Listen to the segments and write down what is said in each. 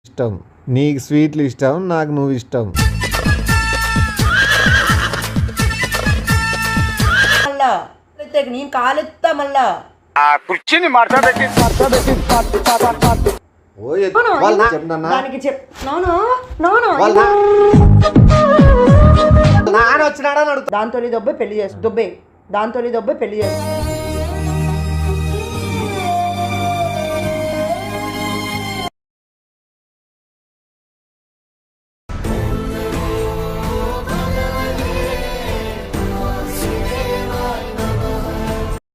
ఇష్టం, నీకు స్వీట్లు ఇష్టం, నాకు నువ్వు ఇష్టం. నేను కాలెత్తా మళ్ళా కుర్చీని దానికి దాంతో దొబ్బే పెళ్లి చేసు దాంతో దొబ్బే పెళ్లి చేసు.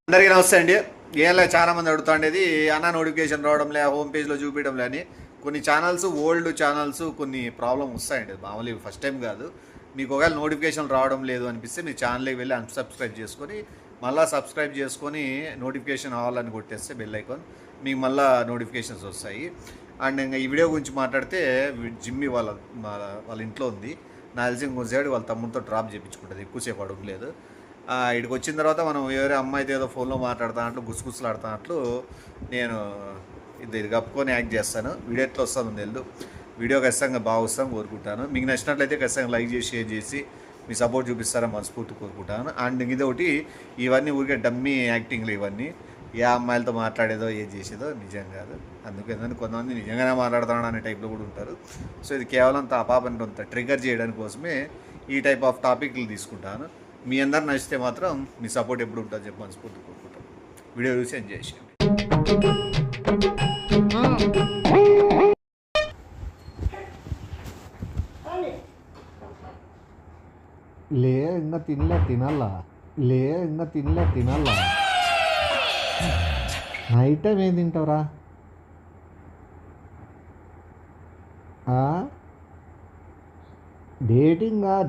అందరికీ నమస్తే అండి. ఏం చాలామంది అడుగుతుండేది అన్న నోటిఫికేషన్ రావడంలే, హోమ్ పేజ్లో చూపించడంలే అని. కొన్ని ఛానల్స్ ఓల్డ్ ఛానల్స్ కొన్ని ప్రాబ్లమ్ వస్తాయండి, మామూలు ఫస్ట్ టైం కాదు. మీకు ఒకవేళ నోటిఫికేషన్ రావడం లేదు అనిపిస్తే మీ ఛానల్కి వెళ్ళి అన్సబ్స్క్రైబ్ చేసుకొని మళ్ళీ సబ్స్క్రైబ్ చేసుకొని నోటిఫికేషన్ అవ్వాలని కొట్టేస్తే బెల్ ఐకాన్ మీకు మళ్ళీ నోటిఫికేషన్స్ వస్తాయి. అండ్ ఇంకా ఈ వీడియో గురించి మాట్లాడితే జిమ్మి వాళ్ళ ఇంట్లో ఉంది. నాకు తెలిసి ఇంకొక సైడ్ వాళ్ళ తమ్ముడితో డ్రాప్ చేయించుకుంటుంది, ఎక్కువసేపు అడగలేదు. ఇక్కడికి వచ్చిన తర్వాత మనం వేరే అమ్మాయితో ఏదో ఫోన్లో మాట్లాడుతున్నట్లు గుసగుసలాడుతున్నట్లు నేను ఇది కప్పుకొని యాక్ట్ చేస్తాను. వీడియో ఎట్లా వస్తుందో తెలియదు. వీడియో ఖచ్చితంగా బాగా వస్తాను కోరుకుంటాను. మీకు నచ్చినట్లయితే ఖచ్చితంగా లైక్ చేసి షేర్ చేసి మీ సపోర్ట్ చూపిస్తారని మనస్ఫూర్తి కోరుకుంటాను. అండ్ ఇదొకటి, ఇవన్నీ ఊరికే డమ్మీ యాక్టింగ్లు, ఇవన్నీ ఏ అమ్మాయిలతో మాట్లాడేదో ఏ చేసేదో నిజం కాదు. అందుకే కొంతమంది నిజంగానే మాట్లాడుతున్నాడు అనే టైప్లో కూడా ఉంటారు. సో ఇది కేవలం ఆ పాపని కొంత ట్రిగర్ చేయడానికి కోసమే ఈ టైప్ ఆఫ్ టాపిక్లు తీసుకుంటాను. మీ అందరు నచ్చితే మాత్రం మీ సపోర్ట్ ఎప్పుడు ఉంటుందో చెప్పి మనస్ఫూర్తి కోరుకుంటాం. వీడియో చూసి ఎంజాయ్ చేయండి. ఇంకా తినాలా నైట్ టైం ఏం తింటావురా?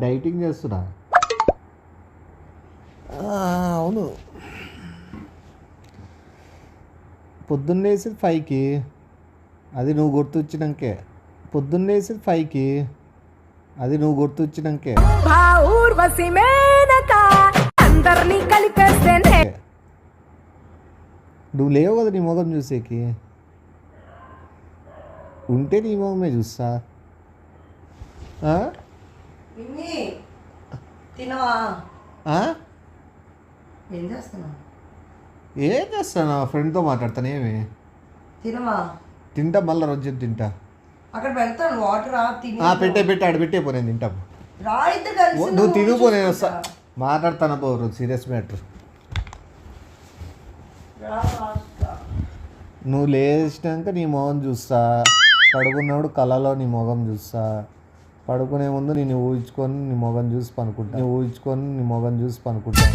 డైటింగ్ చేస్తున్నా? అవును, పొద్దున్నేసి 5కి, అది నువ్వు గుర్తొచ్చినాకే. పొద్దున్నేసి 5కి, అది నువ్వు గుర్తొచ్చినాకే. నువ్వు లేవు కదా నీ మొగం చూసేకి. ఉంటే నీ మొగమే చూస్తా. తినవా? ఏం చేస్తాను? ఫ్రెండ్తో మాట్లాడతాను. ఏమి తినవా? తింటా, మళ్ళీ రోజు తింటా. అక్కడ పెడతాను వాటర్. పెట్టే ఆడ పెట్టే పో, నేను తింటా. నువ్వు తినుపో, నేను వస్తా. మాట్లాడతాను పో, సీరియస్ మ్యాటర్. నువ్వు లేచినాక నీ మొహం చూస్తా, పడుకున్నప్పుడు కళలో నీ మొహం చూస్తా, పడుకునే ముందు నేను ఊహించుకొని నీ మొహం చూసి పనుకుంటా.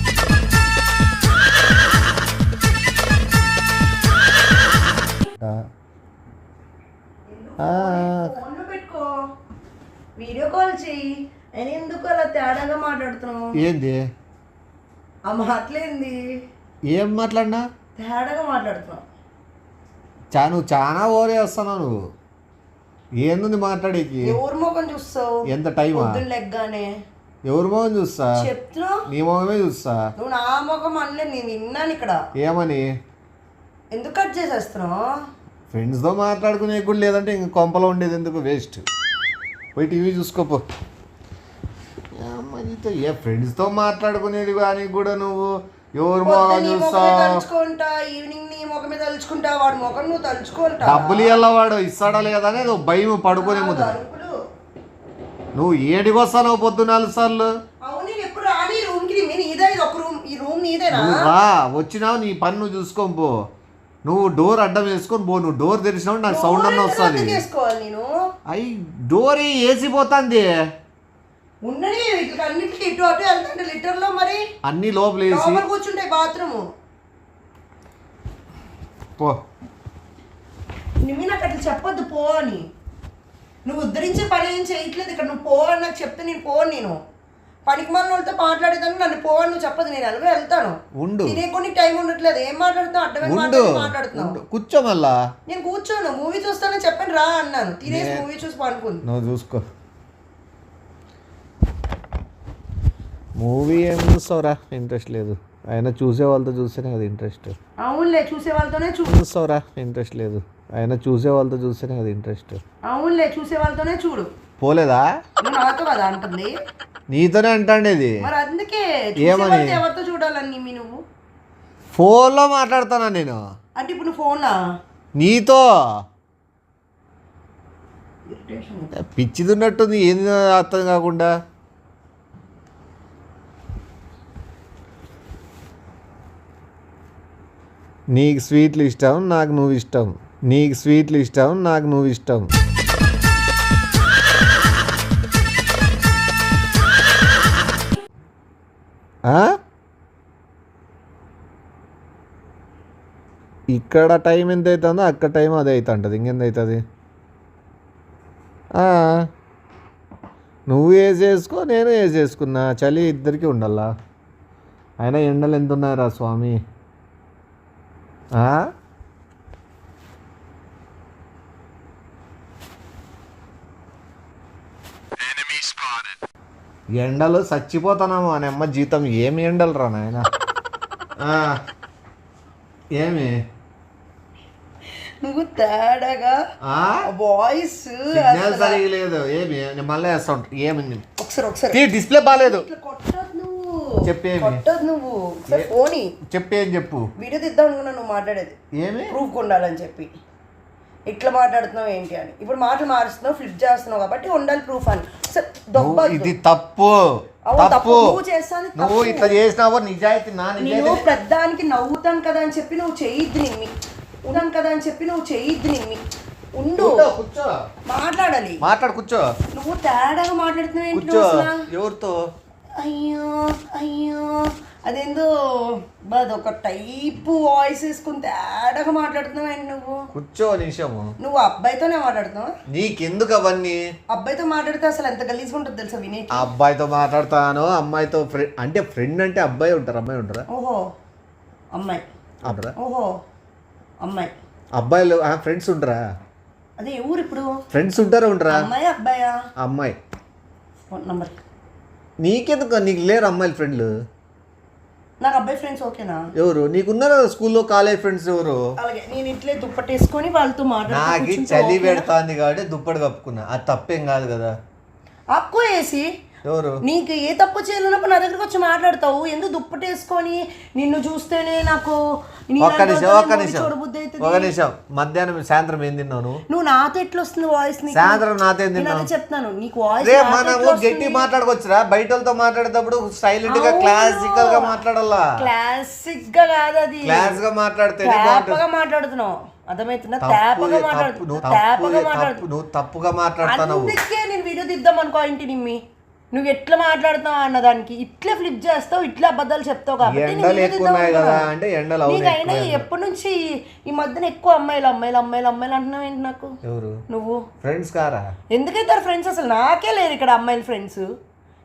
వీడియో కాల్ చెయ్యి. నేను ఎందుకు అలా తేడాగా మాట్లాడుతున్నావు? ఏంది ఆ మాటలేంది? ఏం మాట్లాడినా? తేడాగా మాట్లాడుతున్నావు. నువ్వు చాలా ఓవర్ చేస్తున్నావు. నువ్వు ఏంది మాట్లాడేకి? ఎవరి ముఖం చూస్తావు? ఎంత టైం లెగ్గానే ఎవరి ముఖం చూస్తా? చెప్తున్నావు, నీ ముఖమే చూస్తా. నువ్వు నా ముఖం అనలే, నేను విన్నాను ఇక్కడ. ఏమని? ఎందుకు కట్ చేసేస్తున్నావు? ఫ్రెండ్స్తో మాట్లాడుకునే కూడా లేదంటే ఇంక కొంపలో ఉండేది ఎందుకు, వేస్ట్. పోయి టీవీ చూసుకోపో. అమ్మాయితో ఏ ఫ్రెండ్స్తో మాట్లాడుకునేది కానీ కూడా నువ్వు ఎవరు మొఖం తలుచుకుంటా, ఈవినింగ్ నీ ముఖం మీద తలుచుకుంటా, వాడు ముఖం నువ్వు తలుచుకుంటా. డబ్బులు ఇవ్వాల వాడు ఇస్తాడా లేదా అనేది భయం, పడుకునే ముందు. నువ్వు ఏడికి వస్తావు పొద్దు 4 సార్లు? వచ్చినావు, నీ పని నువ్వు చూసుకొని పో. నువ్వు డోర్ అడ్డం వేసుకొని పో. నువ్వు డోర్ తెరిచినావు నాకు సౌండ్ అన్న వస్తుంది. అయ్యి డోర్ వేసిపోతుంది. అన్ని లోపల కూర్చుంటాయి బాత్రూమ్. పో, నువ్వు నాకు అట్లా చెప్పొద్దు పో అని. నువ్వు ఉద్ధరించే పని ఏం చేయట్లేదు ఇక్కడ. నువ్వు పో అని నాకు చెప్తే నేను పోను. నేను పనికి మన వాళ్ళతో మాట్లాడేదాన్ని నన్ను పో అని నువ్వు చెప్పదు. నేను అలాగే వెళ్తాను. తినే కొన్ని టైం ఉండట్లేదు. ఏం మాట్లాడుతున్నావు? అడ్డమైన మాట్లాడుతున్నావు. కూర్చో. మళ్ళా నేను కూర్చోను, మూవీ చూస్తానని చెప్పాను రా అన్నాను. తినేసి మూవీ చూసి పడుకుంది. నువ్వు చూసుకో. మూవీ ఏం చూస్తావురా? ఇంట్రెస్ట్ లేదు. అయినా చూసే వాళ్ళతో చూస్తేనే కదా ఇంట్రెస్ట్. అవునులే, చూసే వాళ్ళతోనే చూస్తావురా, ఇంట్రెస్ట్ లేదు. అయినా చూసే వాళ్ళతో చూస్తేనే కదా ఇంట్రెస్ట్. అవునులే, చూసే వాళ్ళతోనే చూడు. పోలేదా? నువ్వు నాతో కదా అంటుంది. నీతోనే అంటాండేది. మరి అందుకే ఏమని? ఎవరితో చూడాలని మీ నువ్వు ఫోన్లో మాట్లాడుతానా నేను. అంటే ఇప్పుడు నువ్వు ఫోనా నీతో పిచ్చిదున్నట్టుంది, ఏంది అర్థం కాకుండా. నీకు స్వీట్లు ఇష్టం, నాకు నువ్వు ఇష్టం. నీకు స్వీట్లు ఇష్టం, నాకు నువ్వు ఇష్టం. ఇక్కడ టైం ఎంత అవుతుందో అక్కడ టైం అదే అవుతుంటుంది. ఇంకెంత అవుతుంది? నువ్వు వేసేసుకో, నేను వేసేసుకున్నా, చలి ఇద్దరికి ఉండాలా. అయినా ఎండలు ఎంత ఉన్నాయరా స్వామి. ఎండలు చచ్చిపోతున్నాము అని అమ్మ జీతం. ఏమి ఎండలు రా నాయన. ఏమి నువ్వు తేడాగా వాయిస్ సరిగా లేదు. ఏమి నేను మళ్ళీ వేస్తా ఉంటా. ఏమి ఒకసారి డిస్ప్లే బాగాలేదు. చెప్పేది నువ్వు ఫోన్ చెప్పేం చెప్పు. వీడియో తీద్దాం అనుకున్నా నువ్వు మాట్లాడేది. ఏమి ప్రూఫ్ ఉండాలని చెప్పి ఇట్లా మాట్లాడుతున్నావు ఏంటి అని. ఇప్పుడు మాటలు మారుస్తున్నావు, ఫ్లిప్ చేస్తున్నావు కాబట్టి ఉండాలి ప్రూఫ్ అని. ఇది తప్పు. తప్పు నువ్వు ఇట్లా చేసినావో నిజాయితీ. నేను పెద్దానికి నవ్వుతాను కదా అని చెప్పి నువ్వు చేయొద్దు. నిమ్మి ఉన్నాను కదా అని చెప్పి నువ్వు చేయొద్దు. నిమ్మి ఉండు, కూర్చో, మాట్లాడాలి. మాట్లాడు, కూర్చో. నువ్వు తేడాగా మాట్లాడుతున్నావు ఏంటి? ఎవరితో? అయ్యో అయ్యో అదేందో ఒక టైప్ వాయిస్ వేసుకుని తేడాగా మాట్లాడుతున్నావు ఏంటి నువ్వు? కూర్చో నిమిషము. నువ్వు అబ్బాయితోనే మాట్లాడుతున్నావు. నీకెందుకు అవన్నీ? అబ్బాయితో మాట్లాడితే అసలు ఎంత గలీజ్గా ఉంటుంది తెలుసా వినే. అబ్బాయితో మాట్లాడతాను, అమ్మాయితో ఫ్రెండ్ అంటే ఫ్రెండ్ అంటే అబ్బాయి ఉంటారు, అమ్మాయి ఉంటారా? ఓహో అమ్మాయి. ఓహో అమ్మాయి. అబ్బాయిలు ఫ్రెండ్స్ ఉంటారా? అదే ఎవరు ఇప్పుడు ఫ్రెండ్స్ ఉంటారా? ఉంటారా? అమ్మాయి అబ్బాయా? అమ్మాయి. Phone number. నీకెందుకు? నీకు లేరు అమ్మాయిలు ఫ్రెండ్లు? నాకు అబ్బాయి ఫ్రెండ్స్ ఓకేనా? ఎవరు నీకున్నారు కదా స్కూల్లో, కాలేజ్ ఫ్రెండ్స్ ఎవరు? అలాగే నేను ఇట్లే దుప్పటేసుకొని వాళ్ళతో మాట్లాడుతూ నాకు చలి పెడతాంది కాబట్టి దుప్పటి కప్పుకున్నా. అది తప్పేం కాదు కదా. అక్కు వేసి ఎవరు? నీకు ఏ తప్పు చేయలేనప్పుడు నా దగ్గరకు వచ్చి మాట్లాడతావు. ఎందుకు దుప్పటేసుకొని నిన్ను చూస్తేనే నాకు ఒక్క నిమిషం. మధ్యాహ్నం సాయంత్రం ఏం తిన్నావు నువ్వు? నాతో ఎట్లా వస్తుంది వాయిస్? సాయంత్రం నాతో ఏం తిన్నావు చెప్తాను నీకు వాయిస్. మనము గట్టి మాట్లాడుకోవచ్చురా. బయట వాళ్ళతో మాట్లాడేటప్పుడు సైలెంట్ గా క్లాసికల్ గా మాట్లాడాలా. క్లాసిక్ గా కాదు, అది క్లాస్ గా మాట్లాడితే మాట్లాడుతున్నావు. అర్థమవుతుందా? నువ్వు తప్పుగా మాట్లాడుతున్నావు. అందుకే నేను వీడియో తీద్దాం అనుకో ఇంటి నిమ్మి. నువ్వు ఎట్లా మాట్లాడుతున్నావు అన్నదానికి ఇట్లా ఫ్లిప్ చేస్తావు, ఇట్లా అబద్ధాలు చెప్తావు కాబట్టి నీకైనా ఎప్పటి నుంచి ఈ మధ్యన ఎక్కువ అమ్మాయిలు అమ్మాయిలు అమ్మాయిలు అమ్మాయిలు అంటున్నావు ఏంటి? నాకు నువ్వు ఫ్రెండ్స్ కారా? ఎందుకైతారు ఫ్రెండ్స్? అసలు నాకే లేరు ఇక్కడ అమ్మాయిల ఫ్రెండ్స్.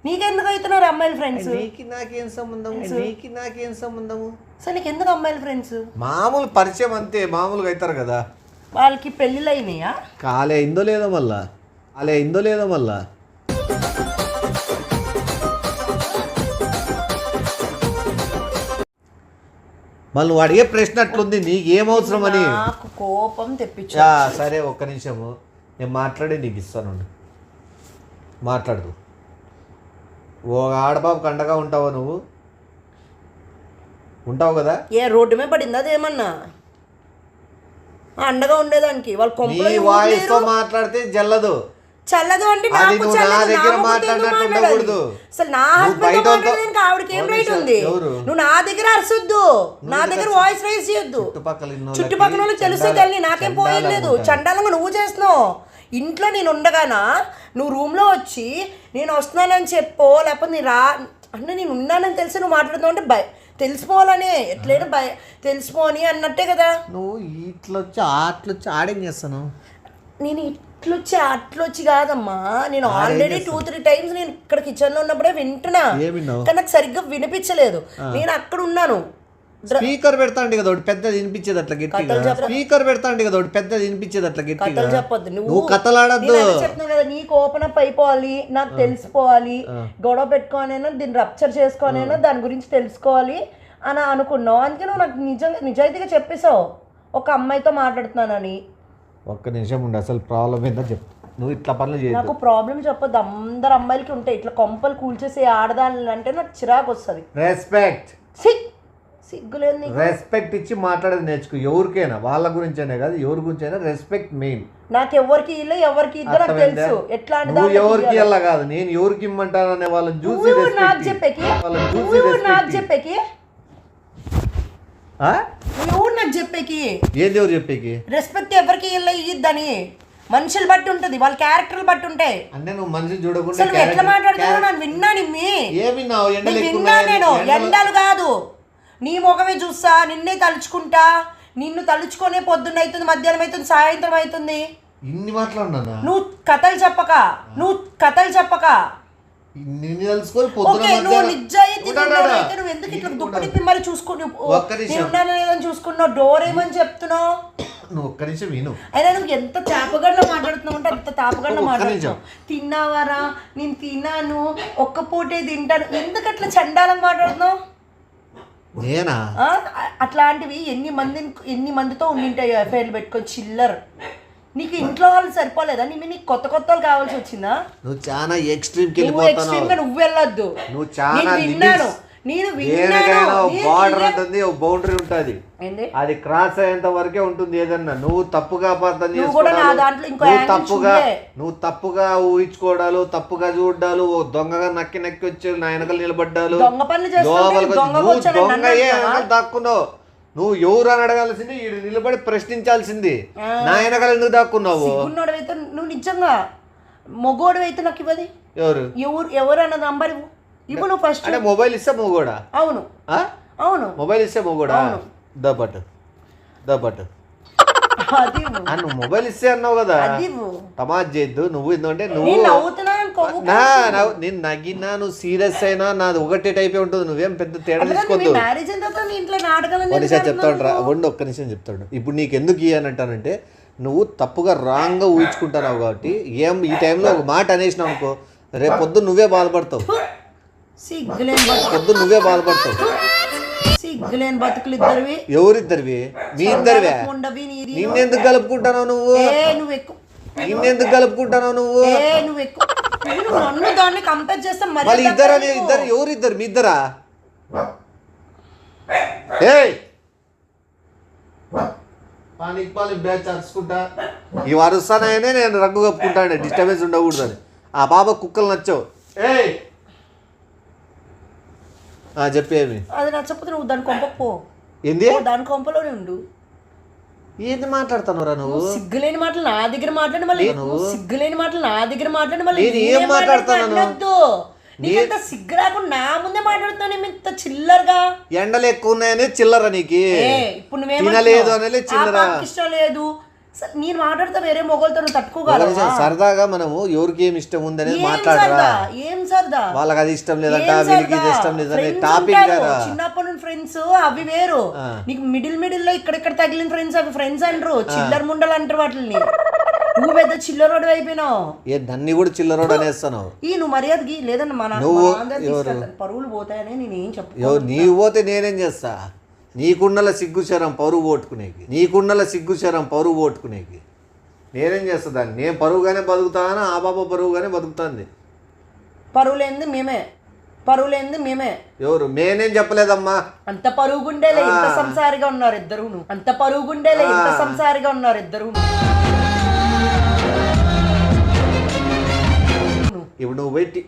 నీకెందుకు అవుతున్నారు అమ్మాయిల ఫ్రెండ్స్? నాకేం సంబంధము? అసలు నీకు ఎందుకు అమ్మాయిల ఫ్రెండ్స్? మామూలు పరిచయం అంతే, మామూలుగా అవుతారు కదా. వాళ్ళకి పెళ్ళిళ్ళు అయినాయా? కాలే ఇందో లేదో మళ్ళా. మళ్ళీ నువ్వు అడిగే ప్రశ్న అట్లుంది. నీకు ఏమవసరం అని నాకు కోపం తెప్పించా. సరే ఒక్క నిమిషము, నేను మాట్లాడి నీకు ఇస్తాను. మాట్లాడదు. ఓ ఆడబాబుకి అండగా ఉంటావా నువ్వు? ఉంటావు కదా. ఏ రోడ్డు మీద పడింది అదేమన్నా అండగా ఉండేదానికి? వాళ్ళు వాయిస్ తో మాట్లాడితే జల్లదు. చల్లదు అంటే నాకు అసలు నా హస్బెండ్ ఆవిడకి ఏం రైట్ ఉంది? నువ్వు నా దగ్గర అరసొద్దు, నా దగ్గర వాయిస్ రైజ్ చేయొద్దు. చుట్టుపక్కల వాళ్ళకి తెలుస్తే తెలియదు, నాకేం పోయలేదు. చండాలంగా నువ్వు చేస్తున్నావు. ఇంట్లో నేను ఉండగానా నువ్వు రూమ్లో వచ్చి నేను వస్తున్నానని చెప్పో, లేకపోతే నీ అంటే నేను ఉన్నానని తెలిసి నువ్వు మాట్లాడుతావు అంటే తెలిసిపోవాలనే ఎట్లయినా తెలిసిపోని అన్నట్టే కదా. నువ్వు ఇట్లొచ్చి అట్లొచ్చి ఆడేం చేస్తాను? నేను ఇట్లొచ్చి అట్లొచ్చి కాదమ్మా, నేను ఆల్రెడీ 2-3 టైమ్స్ నేను ఇక్కడ కిచెన్ లో ఉన్నప్పుడే వింటున్నా, కానీ నాకు సరిగ్గా వినిపించలేదు. నేను అక్కడ ఉన్నాను. స్పీకర్ పెడతాండి కదా ఒకటి పెద్దది వినిపించేది అట్లా గట్టిగా. స్పీకర్ పెడతాండి కదా ఒకటి పెద్దది వినిపించేది అట్లా గట్టిగా. చెప్పొద్దు నువ్వు కథలాడద్దు. చెప్తున్నావు కదా, నీకు ఓపెన్ అప్ అయిపోవాలి, నాకు తెలిసిపోవాలి. గొడవ పెట్టుకోనైనా దీన్ని రప్చర్ చేసుకోనైనా దాని గురించి తెలుసుకోవాలి అని అనుకున్నావు. అందుకే నువ్వు నాకు నిజాయితీగా చెప్పేశావు ఒక అమ్మాయితో మాట్లాడుతున్నానని. ఒక్క నిమిషం ఉండి అసలు ప్రాబ్లం ఏందో చెప్పు. నువ్వు ఇట్లా పనులు చేయదు. నాకు ప్రాబ్లం చెప్పొద్దు. అందరు అమ్మాయిలకి ఉంటాయి ఇట్లా కొంపలు కూల్చేసే ఆడదాని అంటే నాకు చిరాకు వస్తుంది. రెస్పెక్ట్ సిగ్గులేదు. రెస్పెక్ట్ ఇచ్చి మాట్లాడేది నేర్చుకో. ఎవరికైనా వాళ్ళ గురించైనా కాదు ఎవరి గురించైనా రెస్పెక్ట్ మెయిన్. నాకు ఎవరికి ఇల్లు ఎవరికి ఇద్దరు నాకు తెలుసు. ఎట్లాంటి నువ్వు ఎవరికి ఇవ్వాల కాదు, నేను ఎవరికి ఇమ్మంటాననే వాళ్ళని చూసి నాకు చెప్పేకి నాకు చెప్పేకి ఎవరు నాకు చెప్పేకి ఏది ఎవరు చెప్పేకి రెస్పెక్ట్ ఎవరికి ఇల్లు ఇద్దని మనుషులు బట్టి ఉంటది, వాళ్ళ క్యారెక్టర్ బట్టి ఉంటాయి. అంటే నువ్వు మనిషి చూడకుండా ఎట్లా మాట్లాడుతున్నావు నేను విన్నాను. నేను ఎండలు కాదు నీ ముఖమే చూస్తా, నిన్నే తలుచుకుంటా, నిన్ను తలుచుకునే పొద్దున్న అవుతుంది, మధ్యాహ్నం అవుతుంది, సాయంత్రం అవుతుంది. ఇన్ని మాట్లాడినా నువ్వు కథలు చెప్పక నిన్ను తెలుసుకొని నువ్వు నిజాయితీ నువ్వు ఎందుకు ఇట్లా దుప్పటి మరి చూసుకున్నావు డోర్ ఏమని చెప్తున్నావు. నువ్వు ఒక్క నిమిషం విను. అయినా నువ్వు ఎంత తాపగడ్లో మాట్లాడుతున్నావు అంటే అంత తాపగడ్లో మాట్లాడుతున్నావు. తిన్నావారా, నేను తిన్నాను, ఒక్క పూటే తింటాను, ఎందుకు అట్లా చండాలంగా మాట్లాడుతున్నావు. నేనా అట్లాంటివి ఎన్ని మందితో ఉండింటాయి ఎఫ్ఐఆర్లు పెట్టుకొని చిల్లర్. నీకు ఇంట్లో వాళ్ళు సరిపోలేదా? నీకు కొత్త వాళ్ళు కావాల్సి వచ్చిందా? నువ్వు చాలా ఎక్స్ట్రీమ్ నువ్వు వెళ్ళొద్దు. నువ్వు చాలా విన్నాను. బార్డర్ ఉంటుంది, ఒక బౌండరీ ఉంటుంది, అది క్రాస్ అయ్యేంత వరకే ఉంటుంది. ఏదన్నా నువ్వు తప్పుగా అర్థం నువ్వు తప్పుగా ఊహించుకోవడాలు, తప్పుగా చూడాలు, దొంగగా నక్కి వచ్చి నా వెనకలు నిలబడ్డాలు, దొంగ దాక్కున్నావు. నువ్వు ఎవరు అని అడగాల్సింది, నిలబడి ప్రశ్నించాల్సింది. నా వెనకాల ఎందుకు దాక్కున్నావు? నువ్వు నిజంగా మొగోడు అయితే నాకు ఇవ్వది. ఎవరు అన్న నంబర్ ఇప్పుడు నువ్వు ఫస్ట్ అంటే మొబైల్ ఇస్తే మొగోడా? అవును మొబైల్ ఇస్తే మొగోడా? దబట్ నువ్వు మొబైల్ ఇస్తే అన్నావు కదా, తమాజ్ చేయద్దు. నువ్వు ఎందుకంటే నేను నగినా నువ్వు సీరియస్ అయినా నాది ఒకటే టైపే ఉంటుంది. నువ్వేం పెద్ద తేడా తీసుకోవద్దు. చెప్తాడు రా వండి, ఒక్క నిమిషం చెప్తాడు. ఇప్పుడు నీకు ఎందుకు ఇయ్యనంటానంటే నువ్వు తప్పుగా రాంగ్గా ఊహించుకుంటున్నావు కాబట్టి ఈ టైంలో ఒక మాట అనేసినావు అనుకో, రేపు పొద్దు నువ్వే బాధపడతావు. పొద్దు నువ్వే బాధపడతావు. సిగ్గులేని బతుకులు ఇద్దరివి. ఎవరిద్దరివి? మీ ఇద్దరివే. నిన్నెందుకు కలుపుకుంటావు నువ్వు? నిన్నెందుకు కలుపుకుంటావు నువ్వు? నన్ను దాన్ని కంపేర్ చేస్తా. మరి ఇద్దరు ఎవరిద్దరు? మీ ఇద్దరా? బ్యాచ్ అరుచుకుంటా ఈ వరుసనైనా నేను రంగు కప్పుకుంటాను, డిస్టర్బెన్స్ ఉండకూడదని. ఆ బాబా కుక్కలు నచ్చావు. చెప్పేమి అది నచ్చకపోతే నువ్వు దాని కొంపకు ఏంది? దాని కొంపలోనే ఉండు. ఏంది మాట్లాడుతున్నావురా నువ్వు? సిగ్గులేని మాటలు నా దగ్గర మాట్లాడి మళ్ళీ సిగ్గులేని మాటలు నా దగ్గర మాట్లాడి మళ్ళీ ఏం మాట్లాడుతున్నాను? నీకంత సిగ్గు రాకుండా నా ముందే మాట్లాడుతున్నాను ఇంత చిల్లరగా. ఎండలు ఎక్కువ ఉన్నాయని చిల్లర నీకు. ఇప్పుడు తినలేదు అనేది చిల్లర. ఇష్టం లేదు నేను మాట్లాడితే వేరే మొగలతో తట్టుకోగలవా? సరదాగా మనము ఎవరికి ఏమి ఇష్టం ఉందనేది మాట్లాడరా. ఏం సరదా? వాళ్ళకి అది ఇష్టం లేదంట, వీళ్ళకి ఇది ఇష్టం లేదని టాపిక్ కదా. చిన్నప్పటి నుండి ఫ్రెండ్స్ అవి వేరు. నీకు మిడిల్ లో ఇక్కడెక్కడ తగిలిన ఫ్రెండ్స్ అవి ఫ్రెండ్స్ అంటారు, చిల్లర ముండలు అంటారు వాటిని. నువ్వు పెద్ద చిల్లరోడు అయిపోయినావు. దాన్ని కూడా చిల్లరోడు అనేస్తున్నావు. నువ్వు మర్యాదకి లేదన్న మన పరువులు పోతాయని నేనేం చెప్పు. నీవు పోతే నేనేం చేస్తా? నీకున్నల సిగ్గుశరం పరువు పోట్టుకునేకి నేనేం చేస్తా దాన్ని? నేను పరువుగానే బతుకుతాను, ఆ బాబా పరువుగానే బతుకుతుంది. పరువులేంది మేమే. ఎవరు? నేనేం చెప్పలేదమ్మా. అంత పరుగుండేలే ఇంత సంసారిగా ఉన్నారు ఇద్దరు. ఇప్పుడు నువ్వు పెట్టి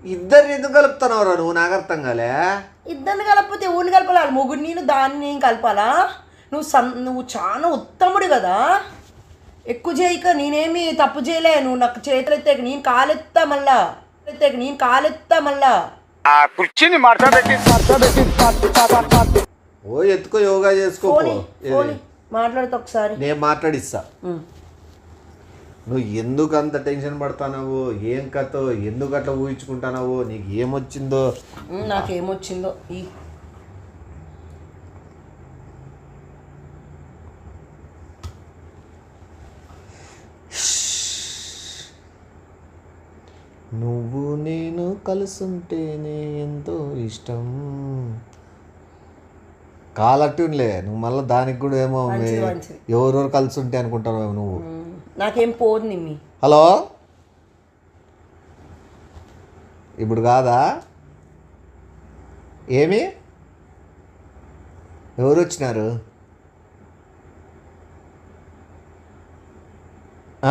ఇద్దరిని ఎందుకు కలుపుతున్నావురా నువ్వు? నాకు అర్థం కాలే. ఇద్దరిని కలపకపోతే ఊరిని కలపాలి. మొగుడు నేను దాన్ని నేను కలపాలా? నువ్వు చాలా ఉత్తముడు కదా, ఎక్కువ చేయక. నేనేమి తప్పు చేయలే. నువ్వు నాకు చేతులు ఎత్తాక నేను కాలెత్తా మళ్ళా కూర్చుని ఓ ఎత్తుకో, యోగా చేసుకో. మాట్లాడుతా ఒకసారి. నేను మాట్లాడిస్తా. నువ్వు ఎందుకు అంత టెన్షన్ పడతావు? ఏం కథ? ఎందుకు అట్లా ఊహించుకుంటున్నావు? నీకు ఏమొచ్చిందో? నాకేమొచ్చిందో నువ్వు నేను కలుసుంటేనే ఎంతో ఇష్టం, కాలర్ ట్యూన్లే నువ్వు మళ్ళీ దానికి కూడా ఏమో మంచిది, మంచిది. ఎవరెవరు కలిసి ఉంటే అనుకుంటావు నువ్వు. నాకేం పోదు నిమ్మి. హలో ఇప్పుడు కాదా ఏమి ఎవరు వచ్చినారు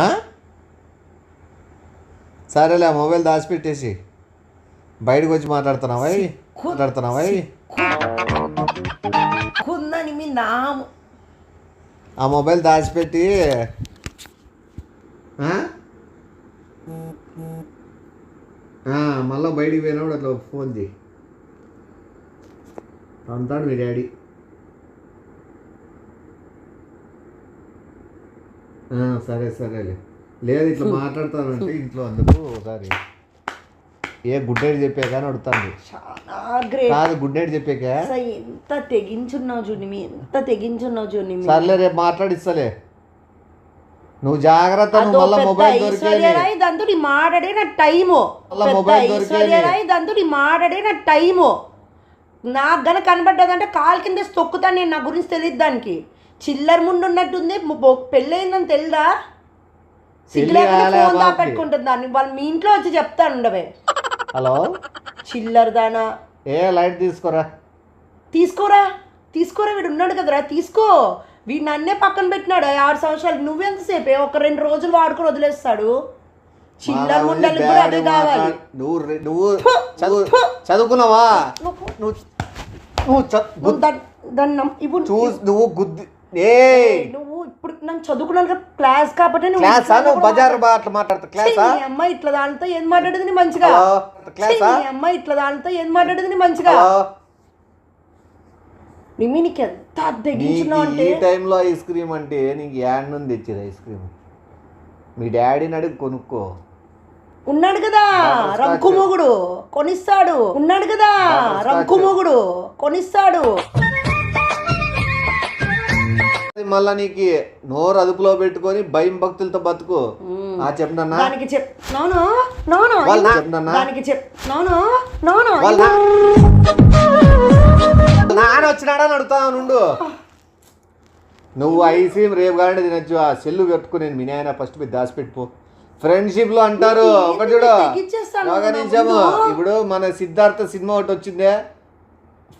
ఆ? సరేలే ఆ మొబైల్ దాచిపెట్టేసి బయటకు వచ్చి మాట్లాడుతున్నావా కుందని మీ నా ఆ మొబైల్ దాచిపెట్టి మళ్ళీ బయటికి పోయినప్పుడు అట్లా ఫోన్ చేయి అంటాడు మీ డాడీ. సరే సరేలే లేదు ఇట్లా మాట్లాడతానంటే ఇంట్లో అందుకు ఒకసారి ఏ గుడ్ నైట్ చెప్పే కానీ అడుగుతాను. చాలా గ్రేట్ కాదు గుడ్ నైట్ చెప్పాక ఎంత తెగించున్నావు చూనిమి, ఎంత తెగించున్నావు చూనిమి. సర్లే రేపు మాట్లాడిస్తలే నువ్వు జాగ్రత్త. నువ్వు మళ్ళీ మొబైల్ దొరికేది దంతు నీ మాట్లాడే నా టైము దంతు నీ మాట్లాడే నా టైము. నాకు గన కనబడ్డదంటే కాలు కింద తొక్కుతాను నేను. నా గురించి తెలియదు దానికి. చిల్లర ముందు ఉన్నట్టుంది. పెళ్ళయిందని తెలుదా? ఫోన్ దాపెట్టుకుంటుంది దాన్ని. వాళ్ళు మీ ఇంట్లో వచ్చి చెప్తాను ఉండవే. హలో చిల్లర దానా ఏ లైట్ తీసుకోరా వీడు ఉన్నాడు కదరా, తీసుకో. వీడు నన్నే పక్కన పెట్టినాడు 6 సంవత్సరాలు. నువ్వెంతసేపే ఒక 2 రోజులు వాడుకొని వదిలేస్తాడు. చిల్లర ముండలకు కూడా అదే కావాలి. నువ్వు చదువుకున్నావా? నువ్వు గుద్ది నువ్వు ఇప్పుడు నన్ను చదువుకున్నాను క్లాస్ కాబట్టి బజార్ అట్లా మాట్లాడతా క్లాసా? అమ్మాయి ఇట్లా దాంతో ఏం మాట్లాడేది మంచిగా. అమ్మాయి ఇట్లా దాంతో ఏం మాట్లాడేది మంచిగా. నీకు ఎంత తెగించున్నావు అంటే ఈ టైంలో ఐస్ క్రీమ్ అంటే నీకు యాడ్ నుండి తెచ్చేది ఐస్ క్రీమ్. మీ డాడీని అడిగి కొనుక్కో. ఉన్నాడు కదా రంకు మొగుడు కొనిస్తాడు. మళ్ళా నీకు నోరు అదుపులో పెట్టుకొని భయం భక్తులతో బతుకు. చెప్పనా నాన్న వచ్చినాడని అడుగుతాను నుండు. నువ్వు ఐస్ క్రీమ్ రేపు కానీ తినచ్చు. ఆ సెల్లు పెట్టుకుని నేను మీ నాయన ఫస్ట్ మీరు దాచిపెట్టుకో. ఫ్రెండ్షిప్ లో అంటారు ఒకటి చూడు ఒక నిమిషము. ఇప్పుడు మన సిద్ధార్థ సినిమా ఒకటి వచ్చిందే,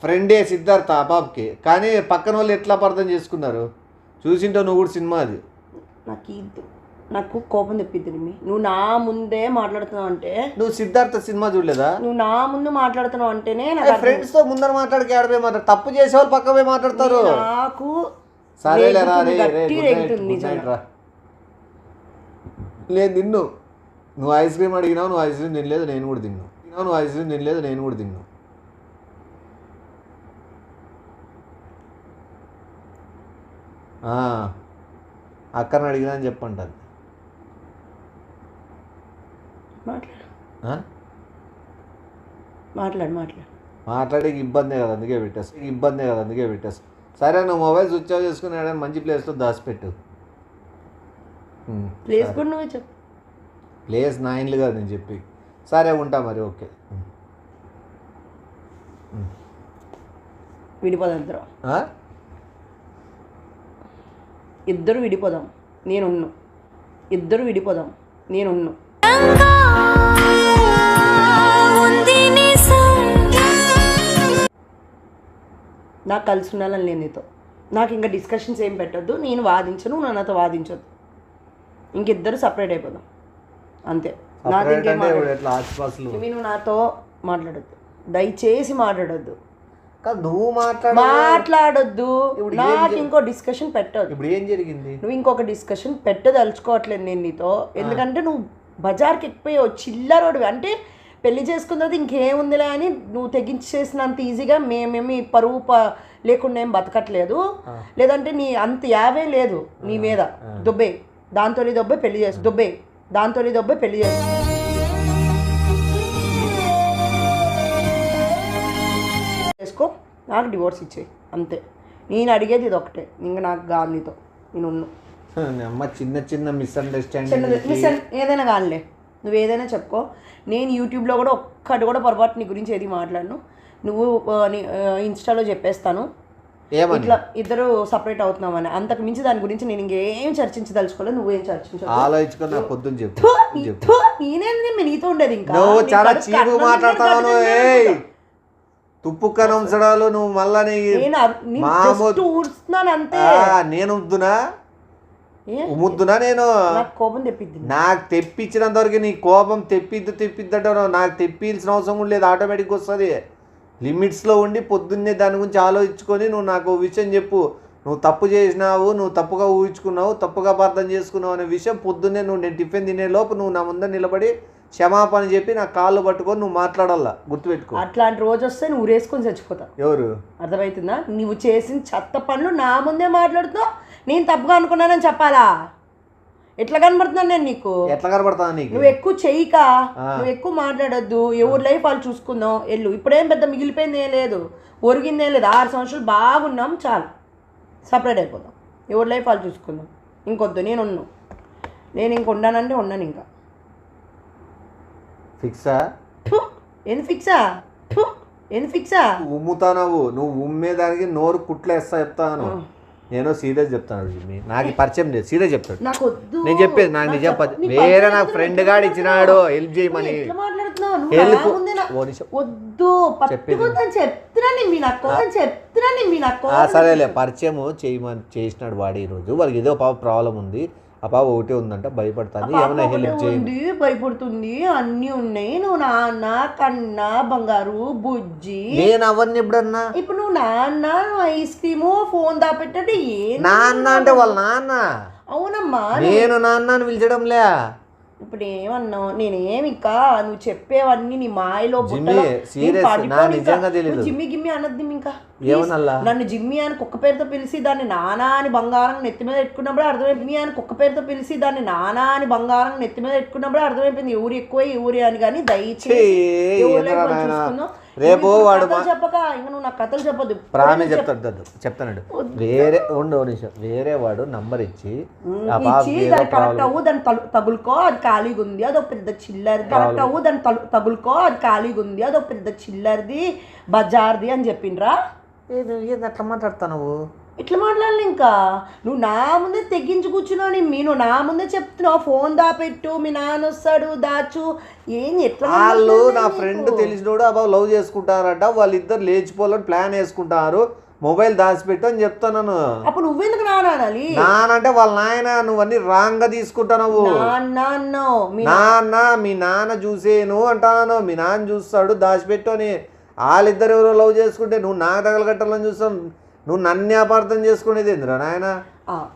ఫ్రెండే సిద్ధార్థ ఆ పాపకి. కానీ పక్కన వాళ్ళు ఎట్లా అర్థం చేసుకున్నారు చూసింటావు నువ్వు కూడా సినిమా. అది నాకు కోపం తెప్పిద్ది. నువ్వు నా ముందే మాట్లాడుతున్నావు అంటే. నువ్వు సిద్ధార్థ సినిమా చూడలేదా? నువ్వు నా ముందు మాట్లాడుతున్నావు అంటేనే ఫ్రెండ్స్ తో ముందర మాట్లాడికి ఆడపోయి మాట్లాడు. తప్పు చేసే వాళ్ళు పక్క పోయి మాట్లాడతారు. నాకు సరేలేరా లేదు నిన్ను నువ్వు ఐస్ క్రీమ్ అడిగినావు. నువ్వు ఐస్ క్రీమ్ తినలేదు నేను కూడా తిన్నావు. అక్కని అడిగినా అని చెప్పంటారు. మాట్లాడే ఇబ్బందే కదా అందుకే పెట్టేస్తా. సరే నువ్వు మొబైల్ స్విచ్ ఆఫ్ చేసుకుని ఏదైనా మంచి ప్లేస్లో దాచిపెట్టు. ప్లేస్ నా ఇండ్లు కాదు నేను చెప్పి. సరే ఉంటా మరి. ఓకే విడిపోదాం ఇద్దరు విడిపోదాం నేనున్ను. నాకు కలిసి ఉండాలని నేను నీతో. నాకు ఇంకా డిస్కషన్స్ ఏం పెట్టద్దు. నేను వాదించను, నువ్వు నాతో వాదించొద్దు. ఇంకిద్దరు సపరేట్ అయిపోదాం అంతే. నువ్వు నాతో మాట్లాడొద్దు, దయచేసి మాట్లాడొద్దు. నువ్వు మాట్లాడొద్దు. నాకు ఇంకో డిస్కషన్ పెట్టదు. ఇప్పుడు ఏం జరిగింది? నువ్వు ఇంకొక డిస్కషన్ పెట్టదలుచుకోవట్లేదు నేను నీతో. ఎందుకంటే నువ్వు బజార్కి ఎక్కిపోయావు, చిల్లరోడు. అంటే పెళ్లి చేసుకున్నది ఇంకేముందిలే అని నువ్వు తెగించేసినంత ఈజీగా మేమేమి పరువు లేకుండా ఏం బతకట్లేదు. లేదంటే నీ అంత యావే లేదు నీ మీద. దుబ్బే దాంతో పెళ్లి చేసుకో. నాకు డివోర్స్ ఇచ్చేయి అంతే. నేను అడిగేది ఇది ఒకటే. ఇంకా నాకు కాదు నీతో. చిన్న చిన్న మిస్అండర్స్టాండింగ్ ఏదైనా కానిలే, నువ్వు ఏదైనా చెప్పుకో. నేను యూట్యూబ్లో కూడా ఒక్కటి కూడా పొరపాటు నీ గురించి ఏది మాట్లాడను. నువ్వు ఇన్స్టాలో చెప్పేస్తాను. ఏమని? ఇట్లా ఇద్దరు సపరేట్ అవుతున్నామని. అంతకు మించి దాని గురించి నేను ఇంకేం చర్చించదలుచుకోలేదు. నువ్వేం చర్చించు. ఆలోచించుకొని నా పొద్దున్న చెప్పు. నేనేంది నీతో ఉండేది ఇంకా. నువ్వు చాలా చీపు మాట్లాడతావు. ఏయ్ తుప్పుక్కన ఉంచడాలు నువ్వు మళ్ళా అంతే. నేను ముద్దునా నేను కోపం తెప్పిద్ది. నాకు తెప్పించినంత వరకు నీ కోపం తెప్పిద్దంటావు. నాకు తెప్పించిన అవసరం కూడా లేదు, ఆటోమేటిక్గా వస్తుంది. లిమిట్స్లో ఉండి పొద్దున్నే దాని గురించి ఆలోచించుకొని నువ్వు నాకు విషయం చెప్పు. నువ్వు తప్పు చేసినావు, నువ్వు తప్పుగా ఊహించుకున్నావు, తప్పుగా అర్థం చేసుకున్నావు అనే విషయం పొద్దున్నే నువ్వు నేను టిఫిన్ తినే లోపు నువ్వు నా ముందర నిలబడి క్షమాపణ చెప్పి నా కాళ్ళు పట్టుకొని నువ్వు మాట్లాడాలా, గుర్తుపెట్టుకో. అట్లాంటి రోజు వస్తే నువ్వు ఊరేసుకొని చచ్చిపోతావు. ఎవరు? అర్థమవుతుందా? నువ్వు చేసిన చెత్త పనులు నా ముందే మాట్లాడుతున్నావు. నేను తప్పుగా అనుకున్నానని చెప్పాలా? ఎట్లా కనబడుతున్నాను నేను నీకు? ఎట్లా కనబడతాను నీకు? నువ్వు ఎక్కువ చెయ్యిక, నువ్వు ఎక్కువ మాట్లాడొద్దు. ఎవరి లైఫ్ వాళ్ళు చూసుకుందాం ఎల్లు. ఇప్పుడేం పెద్ద మిగిలిపోయింది ఏం లేదు, ఒరిగింది ఏం లేదు. 6 సంవత్సరాలు బాగున్నాం, చాలు, సపరేట్ అయిపోదాం. ఎవరి లైఫ్ వాళ్ళు చూసుకుందాం. ఇంకొద్దు, నేను ఇంక ఉండానంటే ఉన్నాను. ఇంకా ఫిక్సా? ఏంది ఫిక్సా? ఏంది ఫిక్సా? ఉమ్ముతావు నువ్వు. ఉమ్మేదానికి నోరు కుట్లేస్తా చెప్తాను. నేను సీరియస్ చెప్తాను. నాకు పరిచయం లేదు, సీరియస్ చెప్తాడు. నేను చెప్పేది నాకు నిజం. వేరే నాకు ఫ్రెండ్ గాడు ఇచ్చినాడు హెల్ప్ చేయమని. సరేలే, పరిచయం చేయమని చేసినాడు వాడు. ఈరోజు వాళ్ళకి ఏదో ప్రాబ్లం ఉంది, ఆ పాప ఒకటే ఉందంట, భయపడుతుంది. ఏమైనా హెల్ప్ చేయండి. భయపడుతుంది, అన్ని ఉన్నాయి. నువ్వు నాన్న, కన్నా, బంగారు, బుజ్జి. నేను అవన్నీ ఎప్పుడన్నా? ఇప్పుడు నువ్వు నాన్న, ఐస్ క్రీము, ఫోన్ దాపెట్టే నాన్న అంటే వాళ్ళ నాన్న. అవునమ్మా, నేను నాన్న అని పిలిచడంలే. ఇప్పుడు ఏమన్నావు? నేనేమి ఇంకా నువ్వు చెప్పేవన్నీ నీ మాయలో జిమ్మి గిమ్మి అనద్ది. ఇంకా నన్ను జిమ్మి అని కుక్క పేరుతో పిలిచి దాన్ని నానా అని బంగారం నెత్తి మీద పెట్టుకున్నప్పుడు అర్థమైపోయింది. అని కుక్క పేరుతో పిలిచి దాన్ని నానా అని బంగారం నెత్తి మీద పెట్టుకున్నప్పుడు అర్థమైపోయింది ఎవరు ఎక్కువ ఎవరు అని. కానీ దయచేసి రేపు వాడు చెప్పక ఇంకా నువ్వు నాకు కథలు చెప్పొద్దు. ప్రామిస్ చెప్తాడు. వేరే వాడు నంబర్ ఇచ్చి దాన్ని కరెక్ట్ అవ్వు, దాన్ని తగులుకో, అది ఖాళీగా ఉంది, అదొక పెద్ద చిల్లర్. కరెక్ట్ అవ్వు, దాన్ని తగులుకో, అది ఖాళీగా ఉంది, అదొక పెద్ద చిల్లర్ది, బజార్ది అని చెప్పిండ్రా. అట్లా మాట్లాడతావు నువ్వు. ఇట్లా మాట్లాడాలి. ఇంకా నువ్వు నా ముందే తెగించి కూర్చున్నావు. నువ్వు నా ముందే చెప్తున్నావు ఫోన్ దాపెట్టు, మీ నాన్న వస్తాడు, దాచు. ఏం ఎట్లా? వాళ్ళు నా ఫ్రెండ్ తెలిసినోడు అబ్బా లవ్ చేసుకుంటారట, వాళ్ళిద్దరు లేచిపోవాలని ప్లాన్ వేసుకుంటారు, మొబైల్ దాచిపెట్టు అని చెప్తాను. అప్పుడు నువ్వెందుకు నానాలి? నానంటే వాళ్ళ నాయన. నువ్వన్నీ రాంగ్ గా తీసుకుంటావు. నాన్న మీ నాన్న చూసేను అంటాను. మీ నాన్న చూస్తాడు, దాచిపెట్టు అని. వాళ్ళిద్దరు ఎవరో లవ్ చేసుకుంటే నువ్వు నాకు తగలగట్టాలని చూస్తావు. నువ్వు నన్ను అపార్థం చేసుకునేది ఏందిరా నాయన?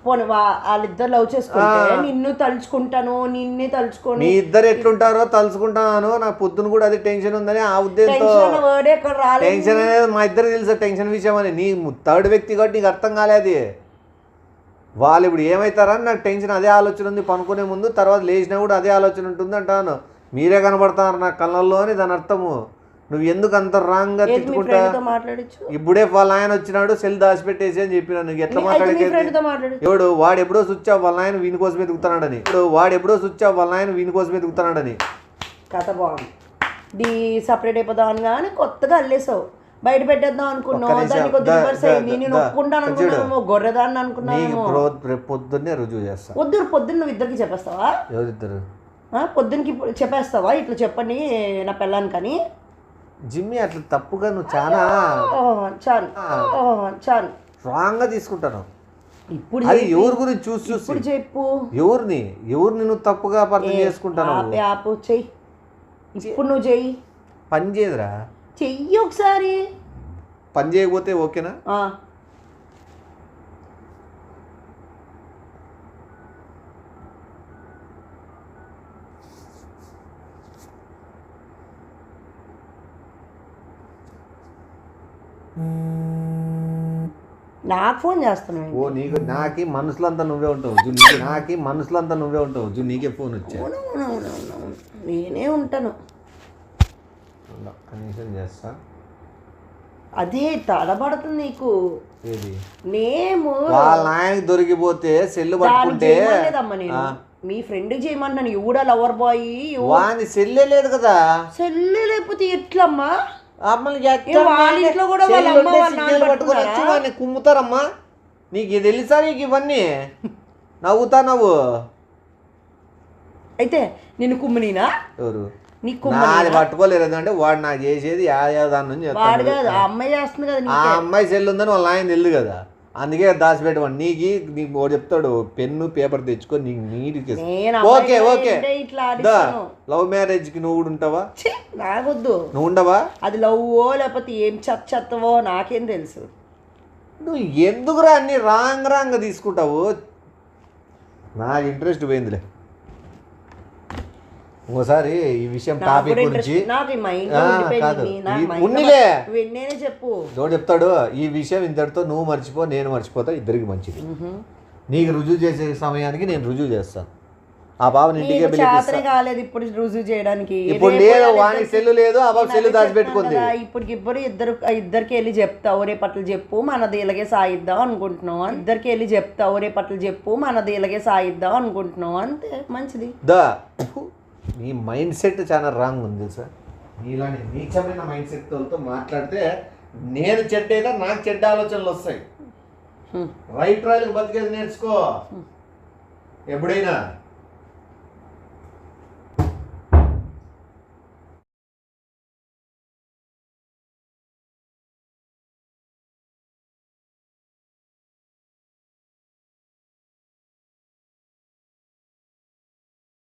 పోనీ వాళ్ళిద్దరు లవ్ చేసుకుంటే నిన్ను తలుచుకుంటాను, నిన్నే తలుచుకొని. నీ ఇద్దరు ఎట్లుంటారో తలుచుకుంటాను. నాకు పొద్దున కూడా అది టెన్షన్ ఉందని ఆ ఉద్దేశంతో. టెన్షన్ అనేది మా ఇద్దరు తెలుసా టెన్షన్ విషయం అని. నీ థర్డ్ వ్యక్తి కాబట్టి నీకు అర్థం కాలేదు. వాళ్ళు ఇప్పుడు ఏమవుతారని నాకు టెన్షన్, అదే ఆలోచన ఉంది. పనుకునే ముందు, తర్వాత లేచినా కూడా అదే ఆలోచన ఉంటుంది అంటాను. మీరే కనబడతారు నా కళ్ళల్లో అని దాని అర్థము. నువ్వు ఎందుకు అంత రాంగ్ గా తిట్టుకుంటా? ఇప్పుడే వాళ్ళ ఆయన వచ్చినాడు, సెల్ దాచిపెట్టేసి అని చెప్పినా. నువ్వు ఎట్లా మాట్లాడేది? వాడు ఎప్పుడో స్విచ్ ఆఫ్ వాళ్ళ ఆయన వీని కోసం ఎదుగుతున్నాడని. కథ బాగుంది. ది సపరేట్ అయిపోదాం కానీ కొత్తగా అల్లేసావు. బయట పెట్టేద్దాం అనుకున్నావు, దాన్ని కొద్దిగా రివర్స్ అయింది. నేను ఒప్పుకుంటాను అనుకున్నాను, గొర్రెదాన్ని అనుకున్నాను. పొద్దున్నే రుజువు చేస్తా. పొద్దున్న నువ్వు ఇద్దరికి చెప్పేస్తావా? ఎవరిద్దరు? పొద్దున్నకి చెప్పేస్తావా ఇట్లా చెప్పండి నా పిల్లానికని? జిమ్మి అట్లా తప్పుగా నువ్వు చాలా స్ట్రాంగ్ గా తీసుకుంటాను. ఇప్పుడు అది ఎవరి గురించి చూసి చెప్పు. ఎవరిని నువ్వు తప్పుగా అర్థం చేసుకుంటాను. చెయ్యి, ఇప్పుడు నువ్వు చెయ్యి. పని చేయదురా, చెయ్యి ఒకసారి. పని చేయకపోతే ఓకేనా? నాకు ఫోన్ చేస్తున్నావు. ఓ నీకు నాకి మనసులంతా నువ్వే ఉంటావు. నీకే ఫోన్ వచ్చా. నేనే ఉంటాను. కనీసం చేస్తా. అదే తడబడుతుంది నీకు. ఏది? నేము వాళ్ళ ఆయనకి దొరికిపోతే సెల్లు పట్టుకుంటే మీ ఫ్రెండ్కి చేయమంటున్నాను. ఎవడా లవర్ బాయ్? వాని సెల్లే లేదు కదా. సెల్లే లేకపోతే ఎట్లమ్మా? అమ్మలు వాళ్ళ ఇంట్లో కూడా వాళ్ళ అమ్మ వాళ్ళ నాన్న పట్టుకున్నారా? వాడిని కుమ్ముతారమ్మా. నీకు ఇది తెలుసా? నీకు ఇవన్నీ నవ్వుతా నవ్వు. అయితే నేను కుమ్మనీనా? ఎవరు నీకు నాది పట్టుకోలేరు. ఎందుకంటే వాడు నాకు చేసేది దాని నుంచి వాడు కాదు, ఆ అమ్మాయి చేస్తుంది కదా. ఆ అమ్మాయి సెల్ ఉందని వాళ్ళ ఆయన తెలియదు కదా, అందుకే దాచిపెట్టమని. నీకు వాడు చెప్తాడు పెన్ను పేపర్ తెచ్చుకో నీకు నీటికి. ఓకే ఓకే, లవ్ మ్యారేజ్ కి నువ్వు కూడా ఉంటావా? నాకొద్దు. నువ్వు ఉండవా? అది లవ్వో లేకపోతే ఏం చెత్తవో నాకేం తెలుసు. నువ్వు ఎందుకురా అన్ని రాంగ్ తీసుకుంటావు? నాకు ఇంట్రెస్ట్ పోయిందిలే. ఇంకోసారి ఈ విషయం టాపిక్ గురించి ఉన్నిలే చెప్పు. ఎవడు చెప్తాడు ఈ విషయం ఇంతటితో నువ్వు మర్చిపో, నేను మర్చిపోతా, ఇద్దరికి మంచిది. నీకు రుజువు చేసే సమయానికి నేను రుజువు చేస్తాను. ఆ బాబుని ఇంటికే పిలిపిస్తా. కాలేదు ఇప్పుడు రుజువు చేయడానికి. ఇప్పుడు లేదు, వానికి సెల్లు లేదు, ఆ బాబు సెల్లు దాచిపెట్టుకుంది. ఇద్దరికి వెళ్ళి చెప్తావు రేపట్లు చెప్పు మనది ఇలాగే సాయిద్దాం అనుకుంటున్నావు. ఇద్దరికి వెళ్ళి చెప్తావు రేపట్లు చెప్పు మనది ఇలాగే సాయిద్దాం అనుకుంటున్నావు. అంతే మంచిది. నీ మైండ్ సెట్ చాలా రాంగ్ ఉంది తెలుసా. నీలాంటి నీచమైన మైండ్ సెట్ వాళ్ళతో మాట్లాడితే నేను చెడ్డ అయితే నాకు చెడ్డ ఆలోచనలు వస్తాయి. రైట్ రాయలకు బతికేది నేర్చుకో ఎప్పుడైనా.